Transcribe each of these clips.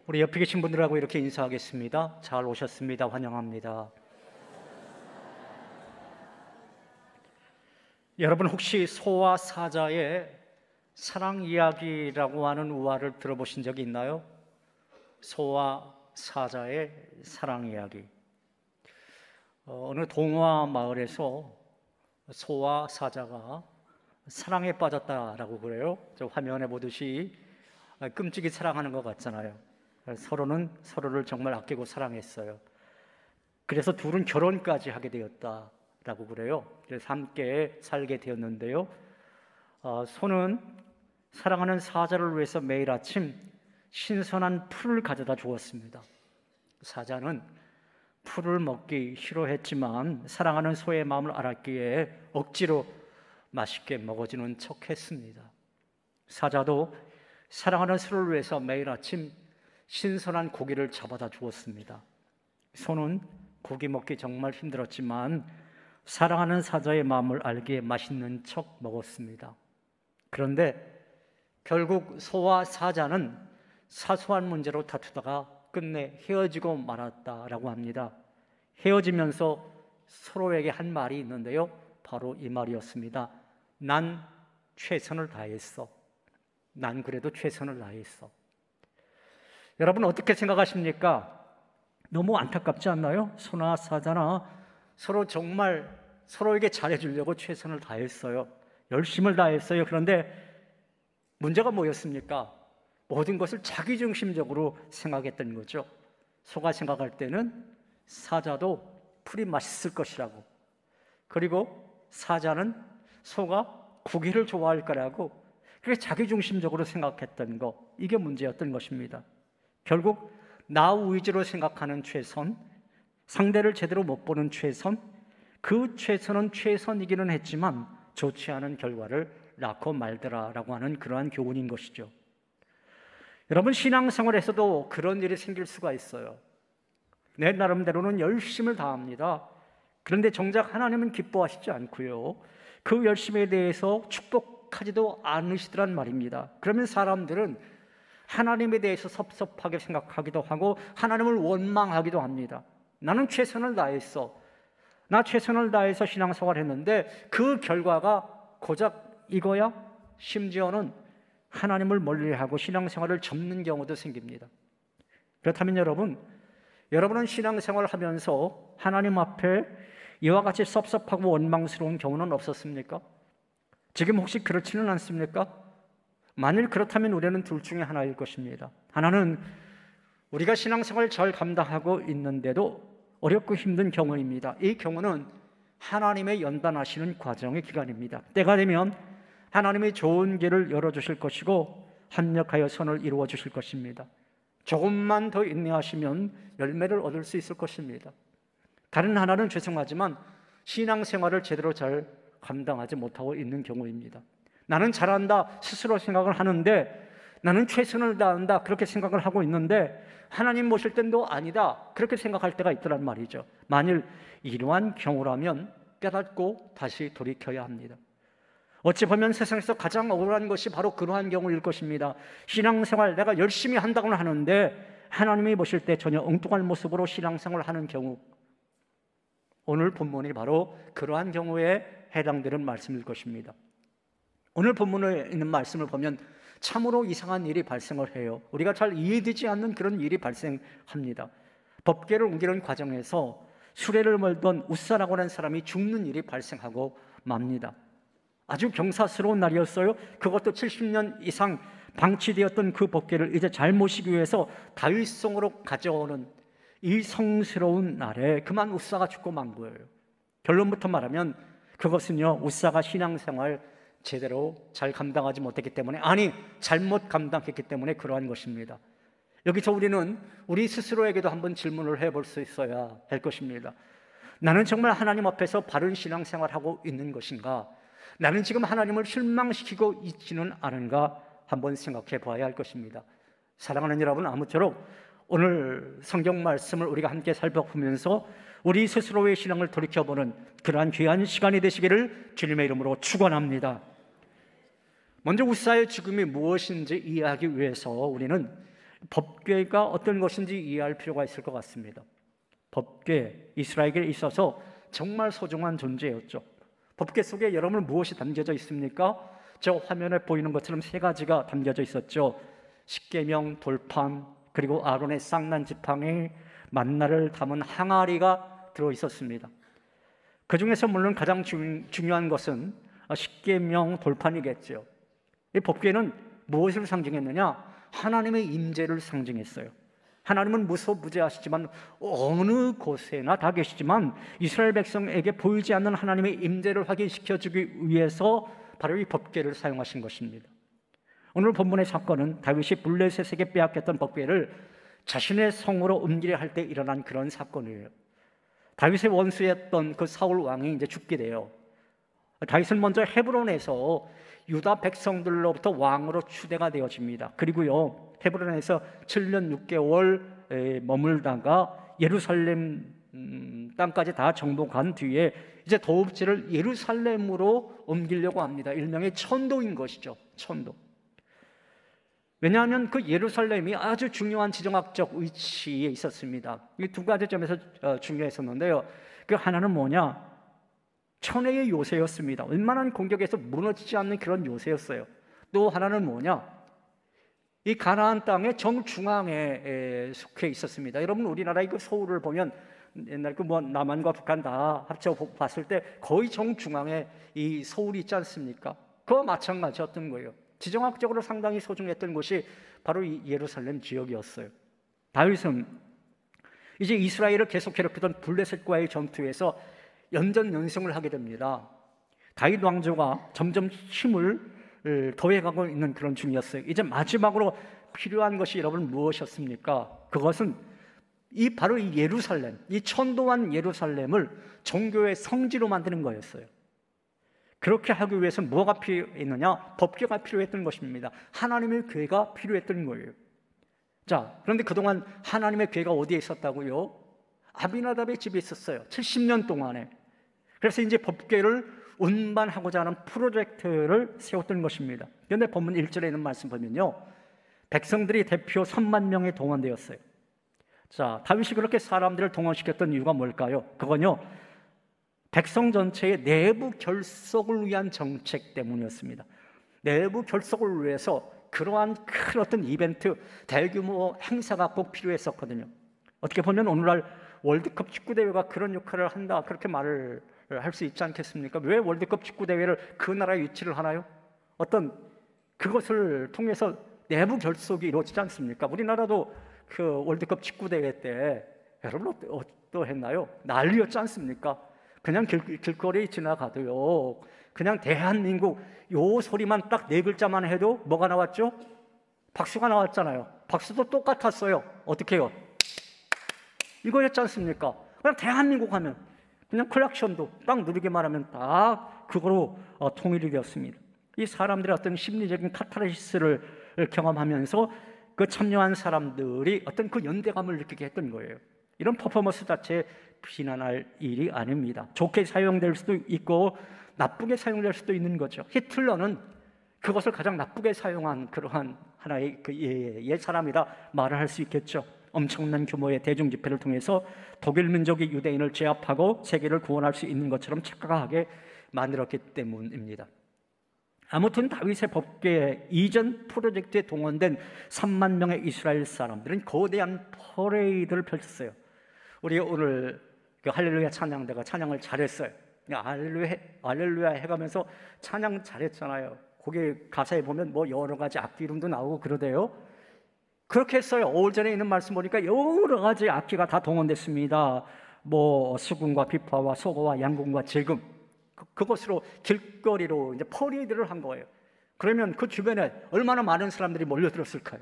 우리 옆에 계신 분들하고 이렇게 인사하겠습니다. 잘 오셨습니다. 환영합니다. 여러분 혹시 소와 사자의 사랑 이야기라고 하는 우화를 들어보신 적이 있나요? 소와 사자의 사랑 이야기. 어느 동화 마을에서 소와 사자가 사랑에 빠졌다라고 그래요. 저 화면에 보듯이 끔찍이 사랑하는 것 같잖아요. 서로는 서로를 정말 아끼고 사랑했어요. 그래서 둘은 결혼까지 하게 되었다라고 그래요. 그래서 함께 살게 되었는데요. 소는 사랑하는 사자를 위해서 매일 아침 신선한 풀을 가져다 주었습니다. 사자는 풀을 먹기 싫어했지만 사랑하는 소의 마음을 알았기에 억지로 맛있게 먹어주는 척했습니다. 사자도 사랑하는 소를 위해서 매일 아침 신선한 고기를 잡아다 주었습니다. 소는 고기 먹기 정말 힘들었지만 사랑하는 사자의 마음을 알기에 맛있는 척 먹었습니다. 그런데 결국 소와 사자는 사소한 문제로 다투다가 끝내 헤어지고 말았다라고 합니다. 헤어지면서 서로에게 한 말이 있는데요. 바로 이 말이었습니다. 난 최선을 다했어. 난 그래도 최선을 다했어. 여러분 어떻게 생각하십니까? 너무 안타깝지 않나요? 소나 사자나 서로 정말 서로에게 잘해주려고 최선을 다했어요. 열심을 다했어요. 그런데 문제가 뭐였습니까? 모든 것을 자기중심적으로 생각했던 거죠. 소가 생각할 때는 사자도 풀이 맛있을 것이라고, 그리고 사자는 소가 고기를 좋아할 거라고, 그게 자기중심적으로 생각했던 거, 이게 문제였던 것입니다. 결국 나 위주로 생각하는 최선, 상대를 제대로 못 보는 최선, 그 최선은 최선이기는 했지만 좋지 않은 결과를 낳고 말더라라고 하는 그러한 교훈인 것이죠. 여러분 신앙생활에서도 그런 일이 생길 수가 있어요. 내 나름대로는 열심을 다합니다. 그런데 정작 하나님은 기뻐하시지 않고요, 그 열심에 대해서 축복하지도 않으시더란 말입니다. 그러면 사람들은 하나님에 대해서 섭섭하게 생각하기도 하고 하나님을 원망하기도 합니다. 나는 최선을 다했어. 나 최선을 다해서 신앙생활을 했는데 그 결과가 고작 이거야? 심지어는 하나님을 멀리하고 신앙생활을 접는 경우도 생깁니다. 그렇다면 여러분은 신앙생활을 하면서 하나님 앞에 이와 같이 섭섭하고 원망스러운 경우는 없었습니까? 지금 혹시 그렇지는 않습니까? 만일 그렇다면 우리는 둘 중에 하나일 것입니다. 하나는 우리가 신앙생활을 잘 감당하고 있는데도 어렵고 힘든 경우입니다. 이 경우는 하나님의 연단하시는 과정의 기간입니다. 때가 되면 하나님이 좋은 길을 열어주실 것이고 합력하여 선을 이루어 주실 것입니다. 조금만 더 인내하시면 열매를 얻을 수 있을 것입니다. 다른 하나는 죄송하지만 신앙생활을 제대로 잘 감당하지 못하고 있는 경우입니다. 나는 잘한다 스스로 생각을 하는데, 나는 최선을 다한다 그렇게 생각을 하고 있는데 하나님 보실 땐 또 아니다 그렇게 생각할 때가 있더란 말이죠. 만일 이러한 경우라면 깨닫고 다시 돌이켜야 합니다. 어찌 보면 세상에서 가장 억울한 것이 바로 그러한 경우일 것입니다. 신앙생활 내가 열심히 한다고는 하는데 하나님이 보실 때 전혀 엉뚱한 모습으로 신앙생활을 하는 경우, 오늘 본문이 바로 그러한 경우에 해당되는 말씀일 것입니다. 오늘 본문에 있는 말씀을 보면 참으로 이상한 일이 발생을 해요. 우리가 잘 이해되지 않는 그런 일이 발생합니다. 법궤를 옮기는 과정에서 수레를 몰던 웃사라고 하는 사람이 죽는 일이 발생하고 맙니다. 아주 경사스러운 날이었어요. 그것도 70년 이상 방치되었던 그 법궤를 이제 잘 모시기 위해서 다윗성으로 가져오는 이 성스러운 날에 그만 웃사가 죽고 만 거예요. 결론부터 말하면 그것은요, 웃사가 신앙생활 제대로 잘 감당하지 못했기 때문에, 아니 잘못 감당했기 때문에 그러한 것입니다. 여기서 우리는 우리 스스로에게도 한번 질문을 해볼 수 있어야 할 것입니다. 나는 정말 하나님 앞에서 바른 신앙생활하고 있는 것인가? 나는 지금 하나님을 실망시키고 있지는 않은가? 한번 생각해 봐야 할 것입니다. 사랑하는 여러분, 아무쪼록 오늘 성경 말씀을 우리가 함께 살펴보면서 우리 스스로의 신앙을 돌이켜보는 그러한 귀한 시간이 되시기를 주님의 이름으로 축원합니다. 먼저 우사의 죽음이 무엇인지 이해하기 위해서 우리는 법궤가 어떤 것인지 이해할 필요가 있을 것 같습니다. 법궤, 이스라엘에게 있어서 정말 소중한 존재였죠. 법궤 속에 여러분 무엇이 담겨져 있습니까? 저 화면에 보이는 것처럼 세 가지가 담겨져 있었죠. 십계명, 돌판, 그리고 아론의 쌍난 지팡이, 만나를 담은 항아리가 들어있었습니다. 그 중에서 물론 가장 중요한 것은 십계명 돌판이겠죠. 이 법궤는 무엇을 상징했느냐? 하나님의 임재를 상징했어요. 하나님은 무소부재하시지만 어느 곳에나 다 계시지만 이스라엘 백성에게 보이지 않는 하나님의 임재를 확인시켜주기 위해서 바로 이 법궤를 사용하신 것입니다. 오늘 본문의 사건은 다윗이 블레셋에게 빼앗겼던 법궤를 자신의 성으로 옮기려 할 때 일어난 그런 사건이에요. 다윗의 원수였던 그 사울 왕이 이제 죽게 돼요. 다윗은 먼저 헤브론에서 유다 백성들로부터 왕으로 추대가 되어집니다. 그리고요, 헤브론에서 7년 6개월 머물다가 예루살렘 땅까지 다 정복한 뒤에 이제 도읍지를 예루살렘으로 옮기려고 합니다. 일명의 천도인 것이죠. 천도. 왜냐하면 그 예루살렘이 아주 중요한 지정학적 위치에 있었습니다. 이 두 가지 점에서 중요했었는데요. 그 하나는 뭐냐? 천혜의 요새였습니다. 웬만한 공격에서 무너지지 않는 그런 요새였어요. 또 하나는 뭐냐? 이 가나안 땅의 정중앙에 속해 있었습니다. 여러분, 우리나라의 그 서울을 보면 옛날 그 뭐 남한과 북한 다 합쳐 봤을 때 거의 정중앙에 이 서울이 있지 않습니까? 그와 마찬가지였던 거예요. 지정학적으로 상당히 소중했던 곳이 바로 이 예루살렘 지역이었어요. 다윗은 이제 이스라엘을 계속 괴롭히던 블레셋과의 전투에서 연전연승을 하게 됩니다. 다윗 왕조가 점점 힘을 더해가고 있는 그런 중이었어요. 이제 마지막으로 필요한 것이 여러분 무엇이었습니까? 그것은 바로 이 예루살렘, 이 천도한 예루살렘을 종교의 성지로 만드는 거였어요. 그렇게 하기 위해서는 뭐가 필요했느냐? 법궤가 필요했던 것입니다. 하나님의 궤가 필요했던 거예요. 자, 그런데 그동안 하나님의 궤가 어디에 있었다고요? 아비나답의 집에 있었어요. 70년 동안에. 그래서 이제 법궤를 운반하고자 하는 프로젝트를 세웠던 것입니다. 그런데 본문 1절에 있는 말씀 보면요, 백성들이 대표 3만 명이 동원되었어요. 자, 다윗이 그렇게 사람들을 동원시켰던 이유가 뭘까요? 그건요, 백성 전체의 내부 결속을 위한 정책 때문이었습니다. 내부 결속을 위해서 그러한 큰 어떤 이벤트, 대규모 행사가 꼭 필요했었거든요. 어떻게 보면 오늘날 월드컵 축구대회가 그런 역할을 한다, 그렇게 말을 할 수 있지 않겠습니까? 왜 월드컵 축구대회를 그 나라에 위치를 하나요? 어떤 그것을 통해서 내부 결속이 이루어지지 않습니까? 우리나라도 그 월드컵 축구대회 때 여러분 어떠했나요? 난리였지 않습니까? 그냥 길거리 지나가도요, 그냥 대한민국 요 소리만 딱 네 글자만 해도 뭐가 나왔죠? 박수가 나왔잖아요. 박수도 똑같았어요. 어떻게 해요? 이거였지 않습니까? 그냥 대한민국 하면 그냥 클락션도 딱 누르기만 하면 딱 그거로 통일이 되었습니다. 이 사람들의 어떤 심리적인 카타르시스를 경험하면서 그 참여한 사람들이 어떤 그 연대감을 느끼게 했던 거예요. 이런 퍼포먼스 자체에 비난할 일이 아닙니다. 좋게 사용될 수도 있고 나쁘게 사용될 수도 있는 거죠. 히틀러는 그것을 가장 나쁘게 사용한 그러한 하나의 그 옛 사람이라 말을 할 수 있겠죠. 엄청난 규모의 대중 집회를 통해서 독일 민족이 유대인을 제압하고 세계를 구원할 수 있는 것처럼 착각하게 만들었기 때문입니다. 아무튼 다윗의 법궤 이전 프로젝트에 동원된 3만 명의 이스라엘 사람들은 거대한 퍼레이드를 펼쳤어요. 우리 오늘 그 할렐루야 찬양대가 찬양을 잘했어요. 할렐루야 해가면서 찬양 잘했잖아요. 거기 가사에 보면 뭐 여러 가지 악기 이름도 나오고 그러대요. 그렇게 했어요. 5월 전에 있는 말씀 보니까 여러 가지 악기가 다 동원됐습니다. 뭐 수금과 비파와 소고와 양궁과 제금, 그것으로 길거리로 이제 퍼레이드를 한 거예요. 그러면 그 주변에 얼마나 많은 사람들이 몰려들었을까요?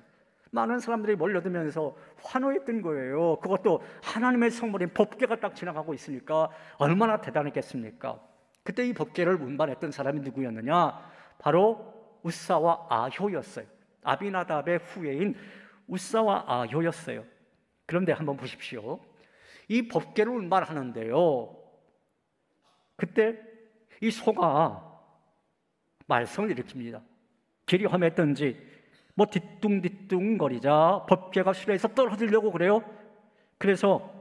많은 사람들이 몰려들면서 환호했던 거예요. 그것도 하나님의 성물인 법궤가 딱 지나가고 있으니까 얼마나 대단했겠습니까? 그때 이 법궤를 운반했던 사람이 누구였느냐? 바로 우사와 아효였어요. 아비나답의 후예인 우사와 아효였어요. 그런데 한번 보십시오. 이 법궤를 운반하는데요. 그때 이 소가 말썽을 일으킵니다. 길이 험했던지 뭐 뒤뚱뒤뚱거리자 법궤가 수레에서 떨어지려고 그래요. 그래서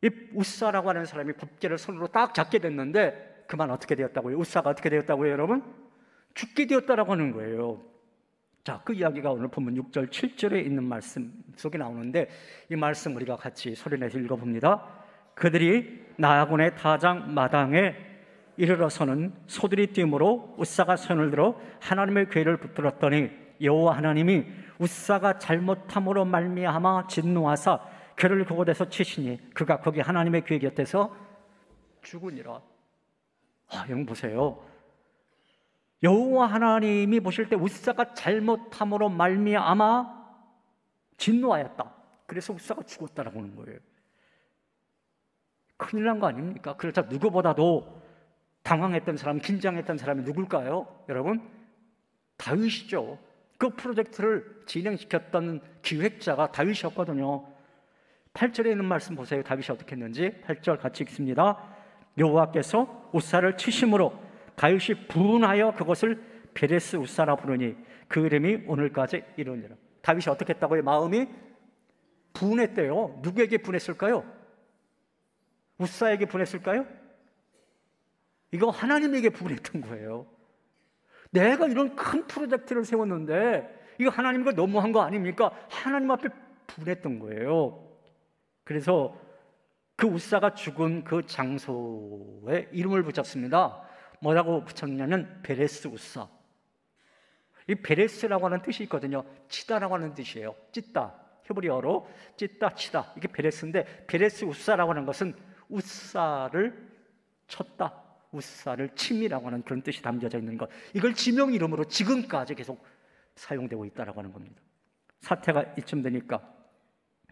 이 우사라고 하는 사람이 법궤를 손으로 딱 잡게 됐는데 그만 어떻게 되었다고요? 우사가 어떻게 되었다고요, 여러분? 죽게 되었다라고 하는 거예요. 자, 그 이야기가 오늘 본문 6절, 7절에 있는 말씀 속에 나오는데 이 말씀 우리가 같이 소리내서 읽어봅니다. 그들이 나아곤의 타작 마당에 이르러서는 소들이 뛰므로 우사가 손을 들어 하나님의 궤를 붙들었더니 여호와 하나님이 우사가 잘못함으로 말미암아 진노하사 궤를 그곳에서 치시니 그가 거기 하나님의 궤 곁에서 죽으니라. 여러분 보세요. 여호와 하나님이 보실 때 우사가 잘못함으로 말미암아 진노하였다. 그래서 우사가 죽었다라고 하는 거예요. 큰일 난 거 아닙니까? 그렇다 누구보다도 당황했던 사람, 긴장했던 사람이 누굴까요? 여러분, 다윗이죠. 그 프로젝트를 진행시켰던 기획자가 다윗이었거든요. 8절에 있는 말씀 보세요. 다윗이 어떻게 했는지 8절 같이 읽습니다. 여호와께서 우사를 치심으로 다윗이 분하여 그것을 베레스 우사라 부르니 그 이름이 오늘까지 이르니라. 다윗이 어떻게 했다고요? 마음이 분했대요. 누구에게 분했을까요? 우사에게 분했을까요? 이거 하나님에게 분했던 거예요. 내가 이런 큰 프로젝트를 세웠는데 이거 하나님 이거 너무한 거 아닙니까? 하나님 앞에 분했던 거예요. 그래서 그 우사가 죽은 그 장소에 이름을 붙였습니다. 뭐라고 붙였냐면 베레스 우사. 이 베레스라고 하는 뜻이 있거든요. 치다라고 하는 뜻이에요. 찢다, 히브리어로 찢다, 치다. 이게 베레스인데 베레스 우사라고 하는 것은 우사를 쳤다, 우사를 침이라고 하는 그런 뜻이 담겨져 있는 것. 이걸 지명 이름으로 지금까지 계속 사용되고 있다라고 하는 겁니다. 사태가 이쯤 되니까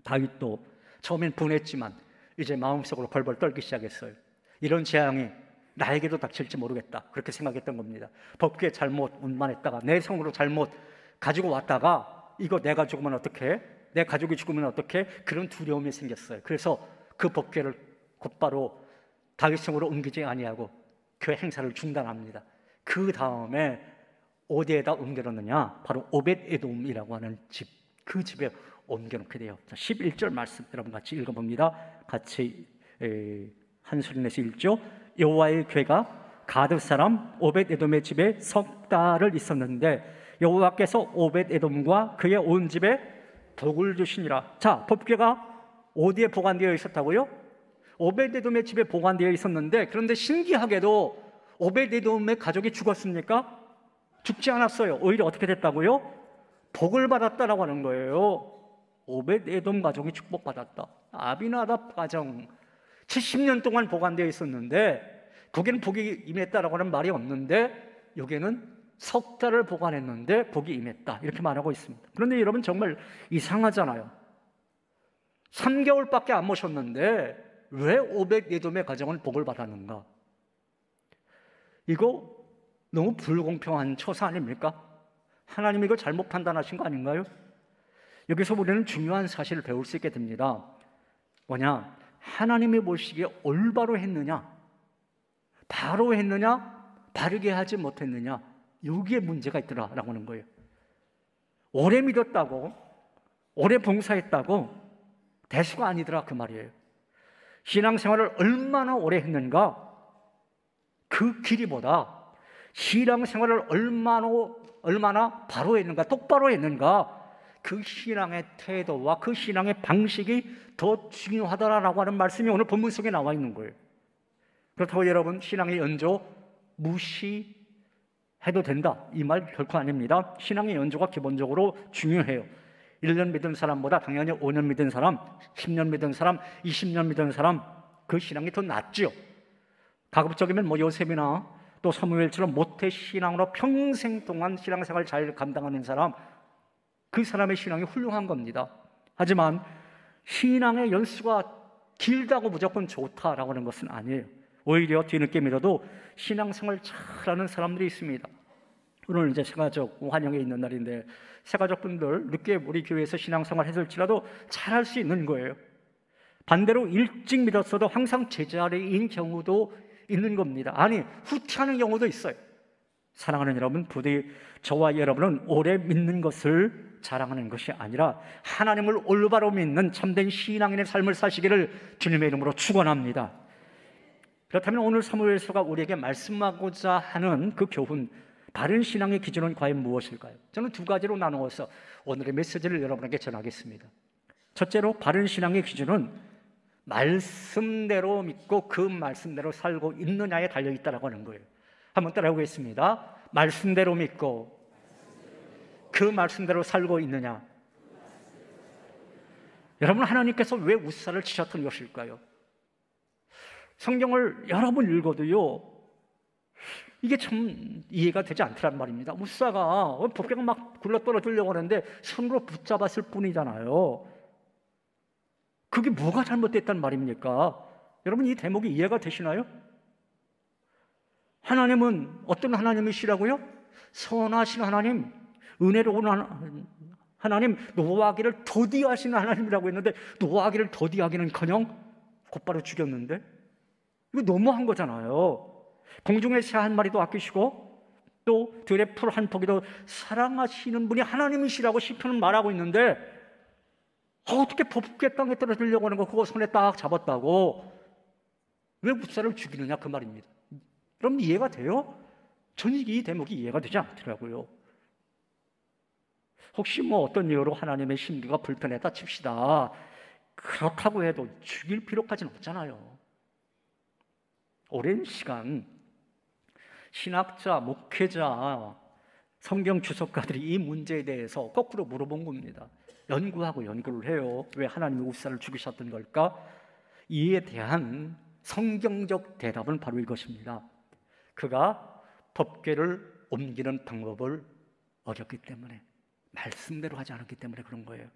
다윗도 처음엔 분했지만 이제 마음속으로 벌벌 떨기 시작했어요. 이런 재앙이 나에게도 닥칠지 모르겠다, 그렇게 생각했던 겁니다. 법궤 잘못 운반했다가 내 성으로 잘못 가지고 왔다가 이거 내가 죽으면 어떡해? 내 가족이 죽으면 어떡해? 그런 두려움이 생겼어요. 그래서 그 법궤를 곧바로 다윗 성으로 옮기지 아니하고 그 행사를 중단합니다. 그 다음에 어디에다 옮겨놓느냐? 바로 오벳에돔이라고 하는 집, 그 집에 옮겨놓게 돼요. 자, 11절 말씀 여러분 같이 읽어봅니다. 같이 한 소리 내서 읽죠. 여호와의 궤가 가드 사람 오벳에돔의 집에 석 달을 있었는데 여호와께서 오벳에돔과 그의 온 집에 복을 주시니라. 자, 법궤가 어디에 보관되어 있었다고요? 오벳에돔의 집에 보관되어 있었는데, 그런데 신기하게도 오벳에돔의 가족이 죽었습니까? 죽지 않았어요. 오히려 어떻게 됐다고요? 복을 받았다라고 하는 거예요. 오벳에돔 가족이 축복받았다. 아비나답 가정 70년 동안 보관되어 있었는데 거기는 복이 임했다라고 하는 말이 없는데 여기는 석 달을 보관했는데 복이 임했다, 이렇게 말하고 있습니다. 그런데 여러분 정말 이상하잖아요. 3개월밖에 안 모셨는데 왜 오벳에돔의 가정은 복을 받았는가? 이거 너무 불공평한 처사 아닙니까? 하나님이 이걸 잘못 판단하신 거 아닌가요? 여기서 우리는 중요한 사실을 배울 수 있게 됩니다. 뭐냐? 하나님이 보시기에 올바로 했느냐, 바로 했느냐, 바르게 하지 못했느냐, 여기에 문제가 있더라라고 하는 거예요. 오래 믿었다고, 오래 봉사했다고 대수가 아니더라, 그 말이에요. 신앙생활을 얼마나 오래 했는가, 그 길이보다 신앙생활을 얼마나 바로 했는가, 똑바로 했는가, 그 신앙의 태도와 그 신앙의 방식이 더 중요하다라고 하는 말씀이 오늘 본문 속에 나와 있는 거예요. 그렇다고 여러분 신앙의 연조 무시해도 된다, 이 말 결코 아닙니다. 신앙의 연조가 기본적으로 중요해요. 1년 믿은 사람보다 당연히 5년 믿은 사람, 10년 믿은 사람, 20년 믿은 사람, 그 신앙이 더 낫죠. 가급적이면 요셉이나 또 사무엘처럼 모태 신앙으로 평생 동안 신앙생활 잘 감당하는 사람, 그 사람의 신앙이 훌륭한 겁니다. 하지만 신앙의 연수가 길다고 무조건 좋다라고 하는 것은 아니에요. 오히려 뒤늦게 믿어도 신앙생활 잘하는 사람들이 있습니다. 오늘 이제 새가족 환영회 있는 날인데 새가족분들 늦게 우리 교회에서 신앙생활 했을지라도 잘할 수 있는 거예요. 반대로 일찍 믿었어도 항상 제자리인 경우도 있는 겁니다. 아니, 후퇴하는 경우도 있어요. 사랑하는 여러분, 부디 저와 여러분은 오래 믿는 것을 자랑하는 것이 아니라 하나님을 올바로 믿는 참된 신앙인의 삶을 사시기를 주님의 이름으로 축원합니다. 그렇다면 오늘 사무엘서가 우리에게 말씀하고자 하는 그 교훈, 바른 신앙의 기준은 과연 무엇일까요? 저는 두 가지로 나누어서 오늘의 메시지를 여러분에게 전하겠습니다. 첫째로, 바른 신앙의 기준은 말씀대로 믿고 그 말씀대로 살고 있느냐에 달려있다라고 하는 거예요. 한번 따라해보겠습니다. 말씀대로 믿고 그 말씀대로 살고 있느냐. 여러분, 하나님께서 왜 우사를 치셨던 것일까요? 성경을 여러 번 읽어도요, 이게 참 이해가 되지 않더란 말입니다. 우사가 법궤가 막 굴러떨어지려고 하는데 손으로 붙잡았을 뿐이잖아요. 그게 뭐가 잘못됐단 말입니까? 여러분, 이 대목이 이해가 되시나요? 하나님은 어떤 하나님이시라고요? 선하신 하나님, 은혜로운 하나님, 노하기를 더디하시는 하나님이라고 했는데 노하기를 더디하기는커녕 곧바로 죽였는데, 이거 너무한 거잖아요. 공중의 새 한 마리도 아끼시고 또 들의 풀 한 포기도 사랑하시는 분이 하나님이시라고 시편은 말하고 있는데, 어떻게 법궤 땅에 떨어지려고 하는 거 그거 손에 딱 잡았다고 왜 우사를 죽이느냐, 그 말입니다. 여러분, 이해가 돼요? 저는 이 대목이 이해가 되지 않더라고요. 혹시 어떤 이유로 하나님의 심기가 불편했다 칩시다. 그렇다고 해도 죽일 필요까지는 없잖아요. 오랜 시간 신학자, 목회자, 성경 주석가들이 이 문제에 대해서 거꾸로 물어본 겁니다. 연구하고 연구를 해요. 왜 하나님이 우사를 죽이셨던 걸까? 이에 대한 성경적 대답은 바로 이것입니다. 그가 법궤를 옮기는 방법을 어겼기 때문에, 말씀대로 하지 않았기 때문에 그런 거예요.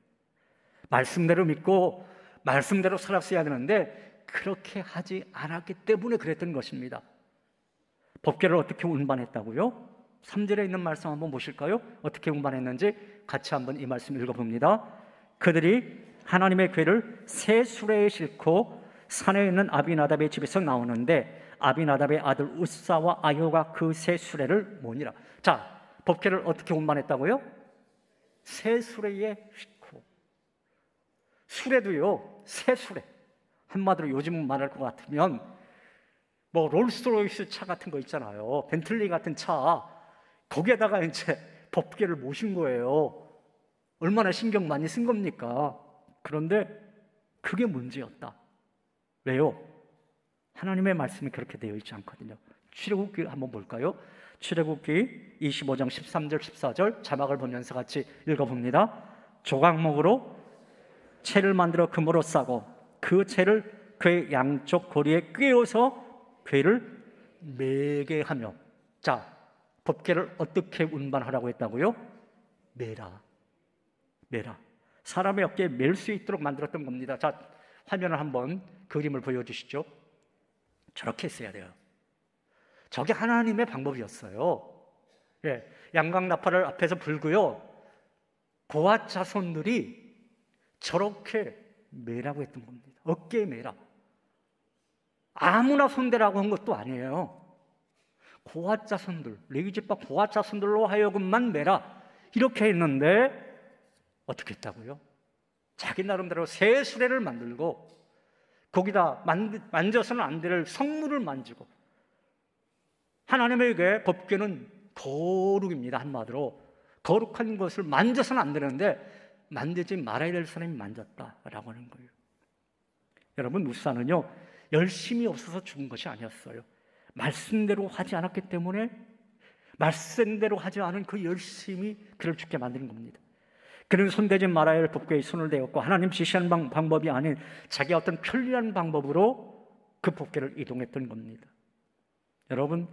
말씀대로 믿고 말씀대로 살았어야 되는데 그렇게 하지 않았기 때문에 그랬던 것입니다. 법궤를 어떻게 운반했다고요? 3절에 있는 말씀 한번 보실까요? 어떻게 운반했는지 같이 한번 이 말씀 읽어봅니다. 그들이 하나님의 궤를 새 수레에 싣고 산에 있는 아비나답의 집에서 나오는데 아비나답의 아들 우사와 아효가 그 새 수레를 모니라. 자, 법궤를 어떻게 운반했다고요? 새 수레에 싣고. 수레도요, 새 수레. 한마디로 요즘 말할 것 같으면 롤스로이스 차 같은 거 있잖아요. 벤틀리 같은 차. 거기에다가 이제 법궤를 모신 거예요. 얼마나 신경 많이 쓴 겁니까? 그런데 그게 문제였다. 왜요? 하나님의 말씀이 그렇게 되어 있지 않거든요. 출애굽기 한번 볼까요? 출애굽기 25장 13절 14절 자막을 보면서 같이 읽어봅니다. 조각목으로 채를 만들어 금으로 싸고 그 채를 그의 양쪽 고리에 꿰어서 궤를 매게 하며. 자, 법궤를 어떻게 운반하라고 했다고요? 매라. 사람의 어깨에 맬 수 있도록 만들었던 겁니다. 자, 화면을 한번 그림을 보여주시죠. 저렇게 했어야 돼요. 저게 하나님의 방법이었어요. 예, 양강나팔을 앞에서 불고요, 고아 자손들이 저렇게 매라고 했던 겁니다. 어깨에 매라. 아무나 손대라고 한 것도 아니에요. 고아 자손들, 레위지파 고아 자손들로 하여금만 매라, 이렇게 했는데 어떻게 했다고요? 자기 나름대로 새 수레를 만들고 거기다 만져서는 안 될 성물을 만지고. 하나님에게 법궤는 거룩입니다. 한마디로 거룩한 것을 만져서는 안 되는데 만지지 말아야 될 사람이 만졌다라고 하는 거예요. 여러분, 우사는요, 열심이 없어서 죽은 것이 아니었어요. 말씀대로 하지 않았기 때문에, 말씀대로 하지 않은 그 열심이 그를 죽게 만든 겁니다. 그는 손대지 말아야 할 법궤에 손을 대었고 하나님 지시한 방법이 아닌 자기 어떤 편리한 방법으로 그 법궤를 이동했던 겁니다. 여러분,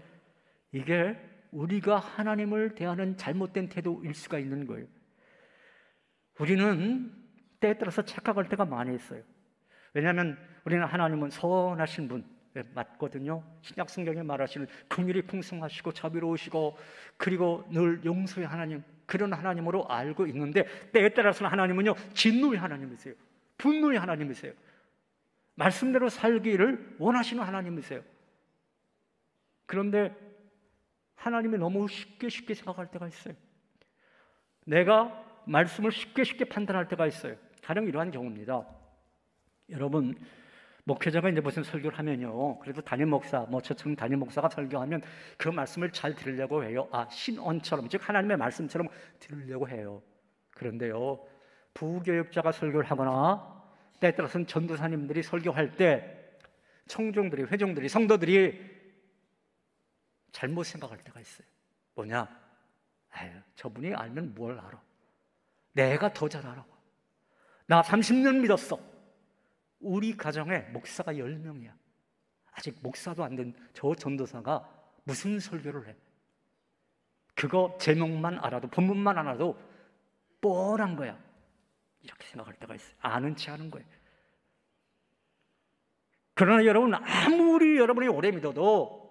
이게 우리가 하나님을 대하는 잘못된 태도일 수가 있는 거예요. 우리는 때에 따라서 착각할 때가 많이 있어요. 왜냐하면 우리는 하나님은 선하신 분 맞거든요. 신약 성경에 말하시는 긍휼이 풍성하시고 자비로우시고 그리고 늘 용서의 하나님, 그런 하나님으로 알고 있는데 때에 따라서는 하나님은요, 진노의 하나님이세요. 분노의 하나님이세요. 말씀대로 살기를 원하시는 하나님이세요. 그런데 하나님이 너무 쉽게 생각할 때가 있어요. 내가 말씀을 쉽게 판단할 때가 있어요. 가령 이러한 경우입니다. 여러분, 목회자가 이제 무슨 설교를 하면요, 그래도 담임 목사, 저처럼 담임 목사가 설교하면 그 말씀을 잘 들으려고 해요. 신언처럼, 즉 하나님의 말씀처럼 들으려고 해요. 그런데요, 부교육자가 설교를 하거나 때에 따라서는 전도사님들이 설교할 때 청중들이, 회중들이, 성도들이 잘못 생각할 때가 있어요. 뭐냐? 저분이 알면 뭘 알아? 내가 더 잘 알아. 나 30년 믿었어. 우리 가정에 목사가 10명이야. 아직 목사도 안 된 저 전도사가 무슨 설교를 해? 그거 제목만 알아도, 본문만 알아도 뻔한 거야. 이렇게 생각할 때가 있어요. 아는 체 하는 거예요. 그러나 여러분, 아무리 여러분이 오래 믿어도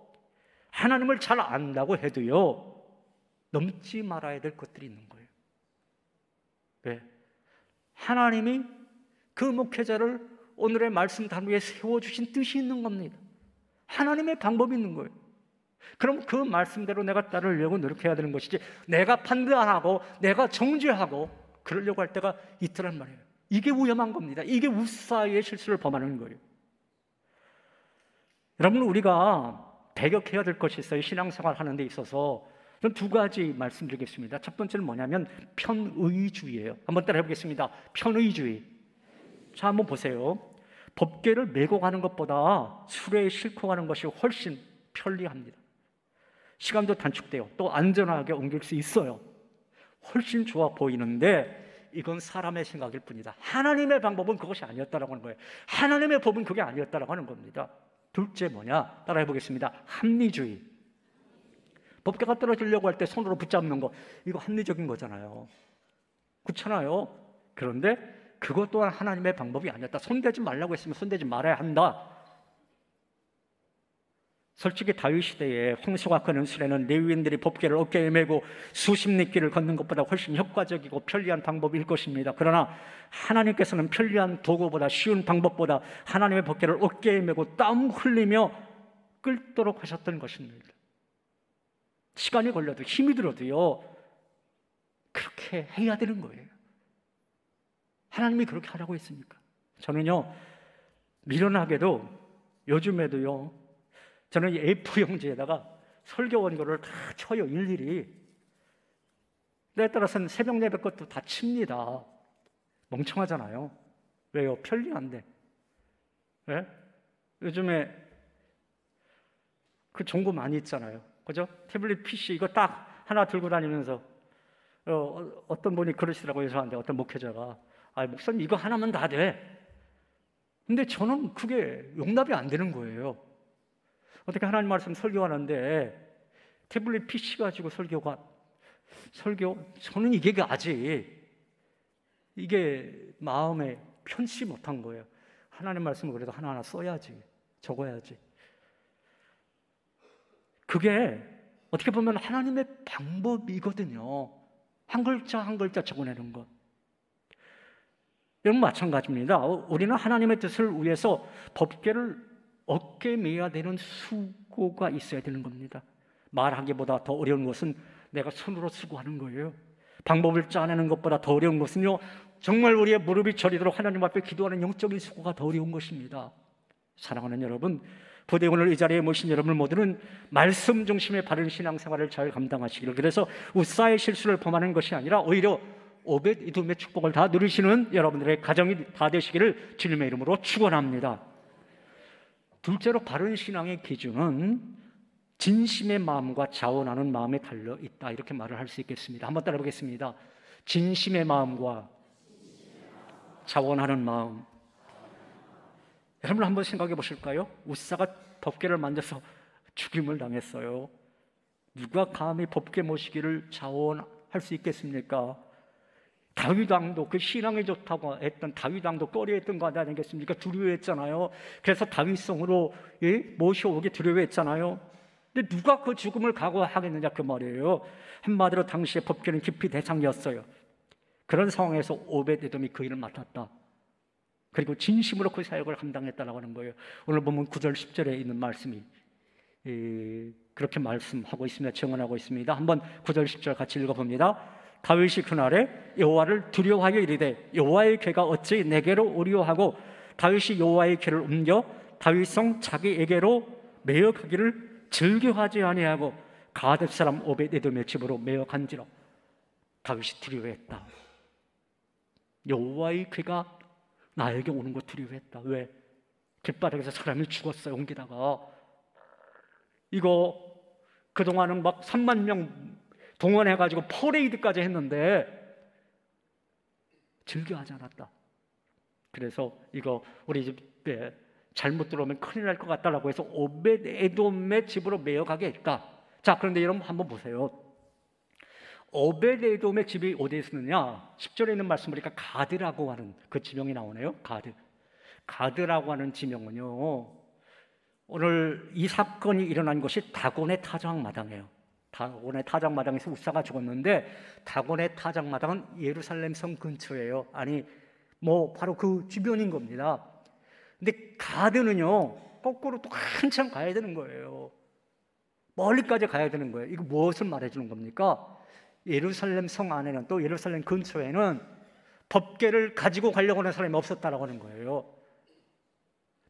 하나님을 잘 안다고 해도요, 넘지 말아야 될 것들이 있는 거예요. 왜? 하나님이 그 목회자를 오늘의 말씀 단위에 세워주신 뜻이 있는 겁니다. 하나님의 방법이 있는 거예요. 그럼 그 말씀대로 내가 따르려고 노력해야 되는 것이지, 내가 판단하고 내가 정죄하고 그러려고 할 때가 있더란 말이에요. 이게 위험한 겁니다. 이게 우사의 실수를 범하는 거예요. 여러분, 우리가 배격해야 될 것이 있어요. 신앙생활 하는 데 있어서. 저는 두 가지 말씀드리겠습니다. 첫 번째는 뭐냐면 편의주의예요. 한번 따라해 보겠습니다. 편의주의. 자, 한번 보세요. 법궤를 메고 가는 것보다 수레에 싣고 가는 것이 훨씬 편리합니다. 시간도 단축돼요. 또 안전하게 옮길 수 있어요. 훨씬 좋아 보이는데 이건 사람의 생각일 뿐이다. 하나님의 방법은 그것이 아니었다라고 하는 거예요. 하나님의 법은 그게 아니었다라고 하는 겁니다. 둘째 뭐냐? 따라해 보겠습니다. 합리주의. 법궤가 떨어지려고 할 때 손으로 붙잡는 거, 이거 합리적인 거잖아요. 그렇잖아요. 그런데 그것 또한 하나님의 방법이 아니었다. 손대지 말라고 했으면 손대지 말아야 한다. 솔직히 다윗 시대에 홍수가 크는 수레는 레위인들이 법궤를 어깨에 메고 수십 리길을 걷는 것보다 훨씬 효과적이고 편리한 방법일 것입니다. 그러나 하나님께서는 편리한 도구보다, 쉬운 방법보다 하나님의 법궤를 어깨에 메고 땀 흘리며 끌도록 하셨던 것입니다. 시간이 걸려도, 힘이 들어도요, 그렇게 해야 되는 거예요. 하나님이 그렇게 하라고 했습니까? 저는요, 미련하게도 요즘에도요, 저는 A4용지에다가 설교 원고를 다 쳐요, 일일이. 때에 따라서는 새벽 예배 것도 다 칩니다. 멍청하잖아요. 왜요? 편리한데. 네? 요즘에 그 종고 많이 있잖아요. 그죠? 태블릿 PC 이거 딱 하나 들고 다니면서 어떤 분이 그러시더라고요. 저한테 어떤 목회자가, 목사님 이거 하나면 다 돼. 근데 저는 그게 용납이 안 되는 거예요. 어떻게 하나님 말씀 설교하는데 태블릿 PC 가지고 설교? 저는 이게 아직 이게 마음에 편치 못한 거예요. 하나님 말씀을 그래도 하나하나 써야지, 적어야지. 그게 어떻게 보면 하나님의 방법이거든요. 한 글자 한 글자 적어내는 것. 여러분, 마찬가지입니다. 우리는 하나님의 뜻을 위해서 법궤를 어깨에 메야 되는 수고가 있어야 되는 겁니다. 말하기보다 더 어려운 것은 내가 손으로 수고하는 거예요. 방법을 짜내는 것보다 더 어려운 것은요, 정말 우리의 무릎이 저리도록 하나님 앞에 기도하는 영적인 수고가 더 어려운 것입니다. 사랑하는 여러분, 부디 오늘 이 자리에 모신 여러분 모두는 말씀 중심의 바른 신앙생활을 잘 감당하시기를, 그래서 우사의 실수를 범하는 것이 아니라 오히려 오벳 이돔의 축복을 다 누리시는 여러분들의 가정이 다 되시기를 주님의 이름으로 축원합니다. 둘째로, 바른 신앙의 기준은 진심의 마음과 자원하는 마음에 달려 있다, 이렇게 말을 할 수 있겠습니다. 한번 따라 보겠습니다. 진심의 마음과 자원하는 마음. 여러분 한번 생각해 보실까요? 우사가 법궤를 만져서 죽임을 당했어요. 누가 감히 법궤 모시기를 자원할 수 있겠습니까? 다윗 왕도, 그 신앙이 좋다고 했던 다윗 왕도 꺼려했던 거 아니겠습니까? 두려워했잖아요. 그래서 다윗성으로 모셔오기 두려워했잖아요. 근데 누가 그 죽음을 각오하겠느냐, 그 말이에요. 한마디로 당시의 법궤는 깊이 대상이었어요. 그런 상황에서 오벳에돔이 그 일을 맡았다. 그리고 진심으로 그 사역을 감당했다라고 하는 거예요. 오늘 보면 9절 10절에 있는 말씀이 그렇게 말씀하고 있습니다. 증언하고 있습니다. 한번 9절 10절 같이 읽어봅니다. 다윗이 그날에 여호와를 두려워하여 이르되 여호와의 궤가 어찌 내게로 오리오하고 다윗이 여호와의 궤를 옮겨 다윗성 자기에게로 매역하기를 즐겨하지 아니하고 가뎃 사람 오벳에돔의 집으로 매역한지라. 다윗이 두려워했다. 여호와의 궤가 나에게 오는 거 두려워했다. 왜? 길바닥에서 사람이 죽었어요. 옮기다가. 이거 그동안은 막 3만 명 동원해가지고 퍼레이드까지 했는데 즐겨하지 않았다. 그래서 이거 우리 집에 잘못 들어오면 큰일 날 것 같다라고 해서 오벳에돔의 집으로 매역하게 했다. 자, 그런데 여러분 한번 보세요. 오벳에돔의 집이 어디에 있었느냐? 10절에 있는 말씀 보니까 가드라고 하는 그 지명이 나오네요. 가드라고 하는 지명은요, 오늘 이 사건이 일어난 곳이 다곤의 타작마당이에요. 다곤의 타작마당에서 우사가 죽었는데 다곤의 타작마당은 예루살렘 성 근처예요. 아니 뭐 바로 그 주변인 겁니다. 근데 가드는요 거꾸로 또 한참 가야 되는 거예요. 멀리까지 가야 되는 거예요. 이거 무엇을 말해주는 겁니까? 예루살렘 성 안에는, 또 예루살렘 근처에는 법궤를 가지고 가려고 하는 사람이 없었다라고 하는 거예요.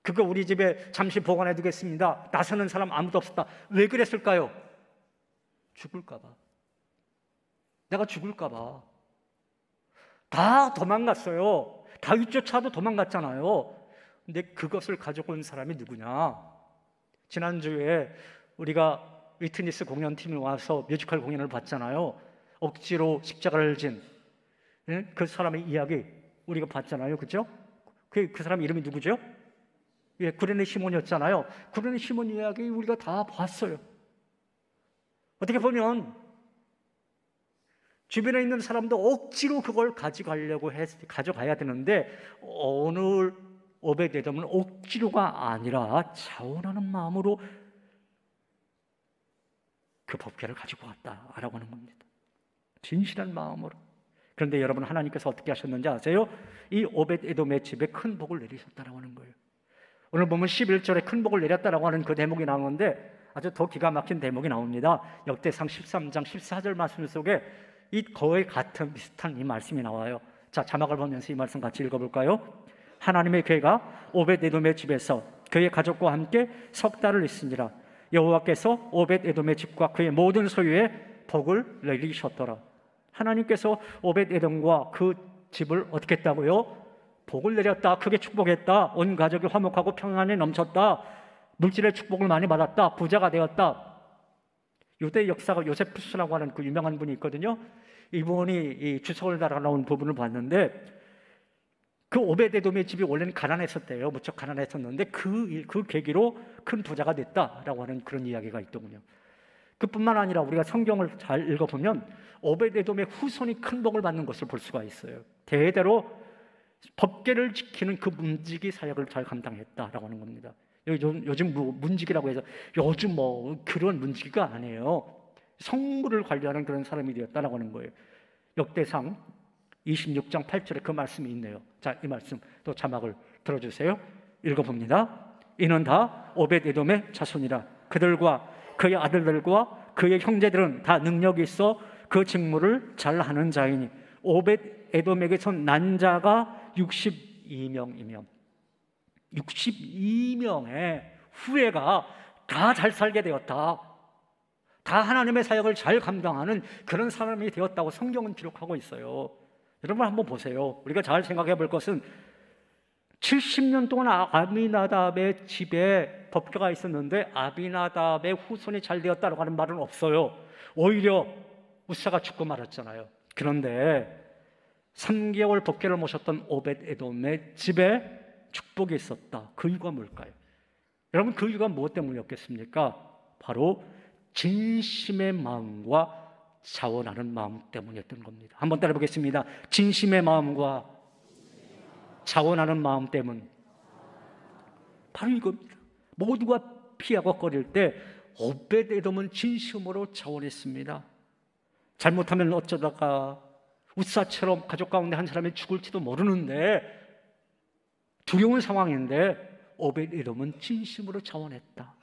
그거 우리 집에 잠시 보관해 두겠습니다. 나서는 사람 아무도 없었다. 왜 그랬을까요? 죽을까 봐. 내가 죽을까 봐. 다 도망갔어요. 다윗조차도 도망갔잖아요. 근데 그것을 가지고 온 사람이 누구냐? 지난주에 우리가 위트니스 공연팀이 와서 뮤지컬 공연을 봤잖아요. 억지로 십자가를 진 그 사람의 이야기 우리가 봤잖아요. 그죠? 그 사람 이름이 누구죠? 예, 구레네 시몬이었잖아요. 구레네 시몬 이야기 우리가 다 봤어요. 어떻게 보면 주변에 있는 사람도 억지로 그걸 가져가야 되는데 오늘 오벳에돔은 억지로가 아니라 자원하는 마음으로 그 법궤를 가지고 왔다라고 하는 겁니다. 진실한 마음으로. 그런데 여러분, 하나님께서 어떻게 하셨는지 아세요? 이 오벳에돔의 집에 큰 복을 내리셨다라고 하는 거예요. 오늘 보면 11절에 큰 복을 내렸다라고 하는 그 대목이 나오는데 아주 더 기가 막힌 대목이 나옵니다. 역대상 13장 14절 말씀 속에 이 거의 같은 비슷한 이 말씀이 나와요. 자, 자막을 보면서 이 말씀 같이 읽어볼까요? 하나님의 궤가 오벳에돔의 집에서 그의 가족과 함께 석 달을 있으니라. 여호와께서 오벳에돔의 집과 그의 모든 소유에 복을 내리셨더라. 하나님께서 오벳에돔과 그 집을 어떻게 했다고요? 복을 내렸다. 크게 축복했다. 온 가족이 화목하고 평안에 넘쳤다. 물질의 축복을 많이 받았다. 부자가 되었다. 유대 역사가 요세푸스라고 하는 그 유명한 분이 있거든요. 이분이 이 주석을 달아 나온 부분을 봤는데 그 오벳에돔의 집이 원래는 가난했었대요. 무척 가난했었는데 그 계기로 큰 부자가 됐다라고 하는 그런 이야기가 있더군요. 그뿐만 아니라 우리가 성경을 잘 읽어보면 오벳에돔의 후손이 큰 복을 받는 것을 볼 수가 있어요. 대대로 법궤를 지키는 그 문지기 사역을 잘 감당했다라고 하는 겁니다. 요즘 뭐 문지기라고 해서 요즘 뭐 그런 문지기가 아니에요. 성물을 관리하는 그런 사람이 되었다라고 하는 거예요. 역대상 26장 8절에 그 말씀이 있네요. 자, 이 말씀 또 자막을 들어주세요. 읽어봅니다. 이는 다 오벳에돔의 자손이라. 그들과 그의 아들들과 그의 형제들은 다 능력이 있어 그 직무를 잘하는 자이니 오벳에돔에게서 난 자가 62명이며 62명의 후예가 다 잘 살게 되었다. 다 하나님의 사역을 잘 감당하는 그런 사람이 되었다고 성경은 기록하고 있어요. 여러분 한번 보세요. 우리가 잘 생각해 볼 것은 70년 동안 아비나답의 집에 법궤가 있었는데 아비나답의 후손이 잘 되었다고 하는 말은 없어요. 오히려 우사가 죽고 말았잖아요. 그런데 3개월 법궤를 모셨던 오벳에돔의 집에 축복이 있었다. 그 이유가 뭘까요? 여러분, 그 이유가 무엇 때문이었겠습니까? 바로 진심의 마음과 자원하는 마음 때문이었던 겁니다. 한번 따라 보겠습니다. 진심의 마음과 자원하는 마음 때문. 바로 이겁니다. 모두가 피하고 꺼릴 때 오벳에돔은 진심으로 자원했습니다. 잘못하면 어쩌다가 우사처럼 가족 가운데 한 사람이 죽을지도 모르는데 두려운 상황인데 오벳에돔은 진심으로 자원했다.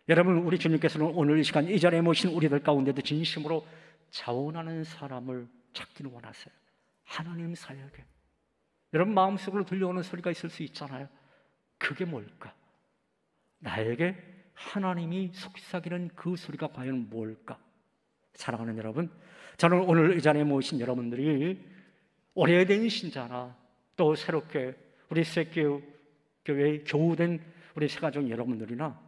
여러분, 우리 주님께서는 오늘 이 시간 이 자리에 모신 우리들 가운데도 진심으로 자원하는 사람을 찾기를 원하세요. 하나님 사역에. 여러분 마음속으로 들려오는 소리가 있을 수 있잖아요. 그게 뭘까? 나에게 하나님이 속삭이는 그 소리가 과연 뭘까? 사랑하는 여러분, 저는 오늘 이 자리에 모신 여러분들이 오래된 신자나 또 새롭게 우리 새교회의 교우된 우리 새가족 여러분들이나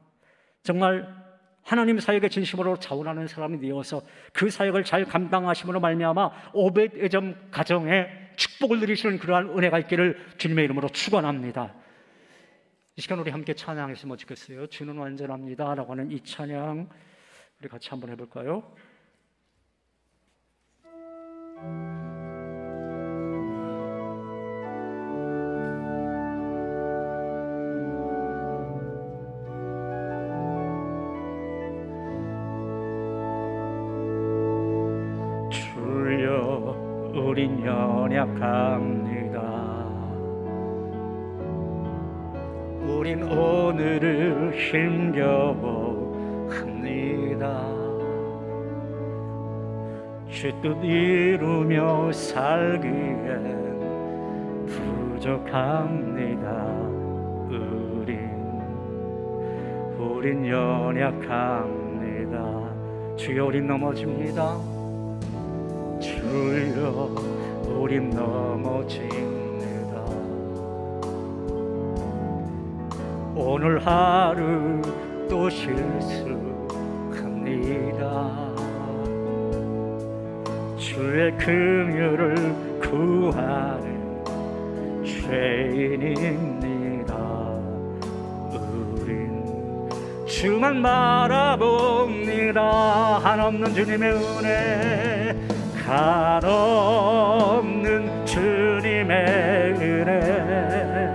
정말 하나님 사역에 진심으로 자원하는 사람이 되어서 그 사역을 잘 감당하심으로 말미암아 오벳에돔 가정에 축복을 누리시는 그러한 은혜가 있기를 주님의 이름으로 축원합니다. 이 시간 우리 함께 찬양했으면 좋겠어요. 주는 완전합니다 라고 하는 이 찬양 우리 같이 한번 해볼까요? 우린 연약합니다. 우린 오늘을 힘겨워합니다. 주 뜻 이루며 살기엔 부족합니다. 우린 연약합니다. 주여, 우린 넘어집니다. 주여, 우린 넘어집니다. 오늘 하루 또 실수합니다. 주의 긍휼을 구하는 죄인입니다. 우린 주만 바라봅니다. 한없는 주님의 은혜, 한없는 주님의 은혜,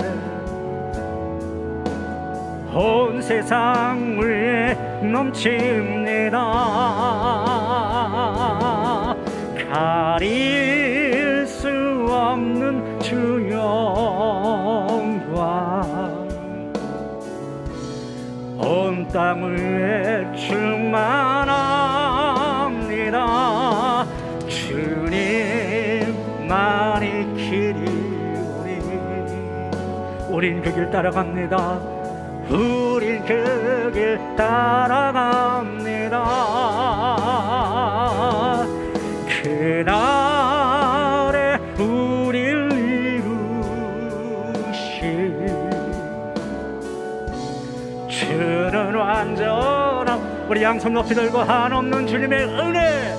온 세상 위에 넘칩니다. 가릴 수 없는 주 영광, 온 땅 위에 충만합니다. 주님만이 길이오니 우린 그 길 따라갑니다. 우린 그 길 따라갑니다. 그날에 우릴 이루실 주는 완전한, 우리 양손 높이 들고 한없는 주님의 은혜,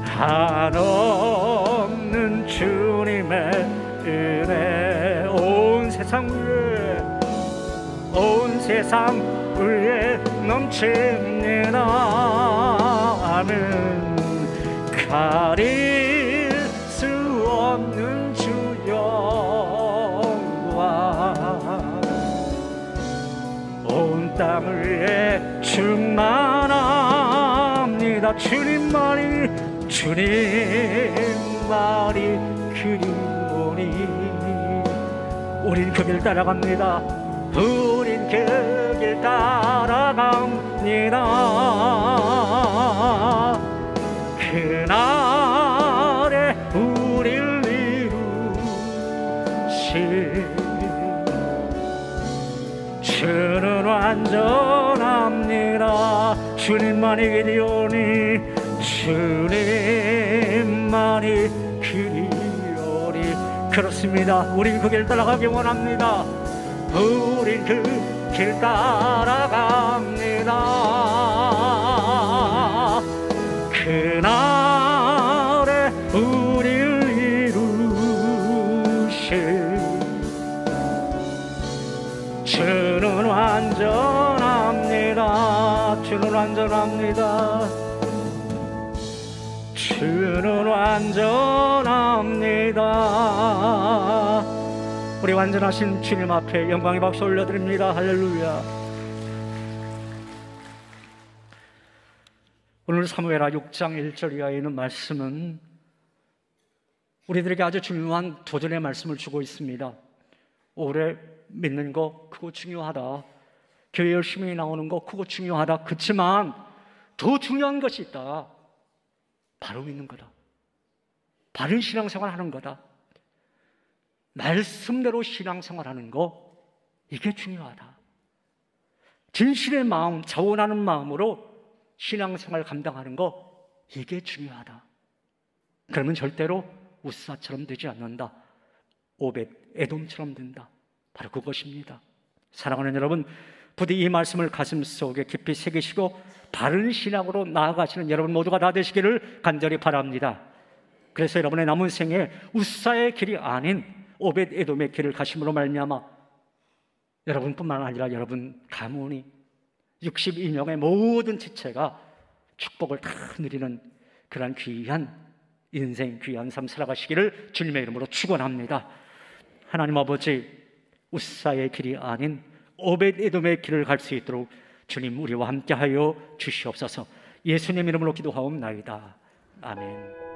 한없는 주님의 은혜, 온 세상 위에, 온 세상 위에 넘칩니다. 아멘. 가릴 수 없는 주 영광, 온 땅 위에 충만합니다. 주님만이 그리오니 우린 그 길 따라갑니다. 우린 그 길 따라갑니다. 그날에 우릴 이루실 주는 완전합니다. 주님만이 그리오니, 주님만이 그리오니. 그렇습니다. 우린 그 길 따라가기 원합니다. 우린 그 길 따라갑니다. 그날에 우릴 이루실 주는 완전합니다. 주는 완전합니다. 주는 완전합니다. 우리 완전하신 주님 앞에 영광의 박수 올려드립니다. 할렐루야. 오늘 사무엘하 6장 1절 이하에 있는 말씀은 우리들에게 아주 중요한 도전의 말씀을 주고 있습니다. 오래 믿는 거 그거 중요하다. 교회 열심히 나오는 거 그거 중요하다. 그렇지만 더 중요한 것이 있다. 바로 믿는 거다. 바른 신앙생활 하는 거다. 말씀대로 신앙생활 하는 거, 이게 중요하다. 진실의 마음, 자원하는 마음으로 신앙생활 감당하는 거, 이게 중요하다. 그러면 절대로 우사처럼 되지 않는다. 오벳 에돔처럼 된다. 바로 그것입니다. 사랑하는 여러분, 부디 이 말씀을 가슴속에 깊이 새기시고 바른 신앙으로 나아가시는 여러분 모두가 다 되시기를 간절히 바랍니다. 그래서 여러분의 남은 생에 우사의 길이 아닌 오벳 에돔의 길을 가심으로 말미암아 여러분뿐만 아니라 여러분 가문이 62명의 모든 지체가 축복을 다 누리는 그런 귀한 인생, 귀한 삶 살아가시기를 주님의 이름으로 축원합니다. 하나님 아버지, 우사의 길이 아닌 오벳 에돔의 길을 갈 수 있도록 주님 우리와 함께하여 주시옵소서. 예수님 이름으로 기도하옵나이다. 아멘.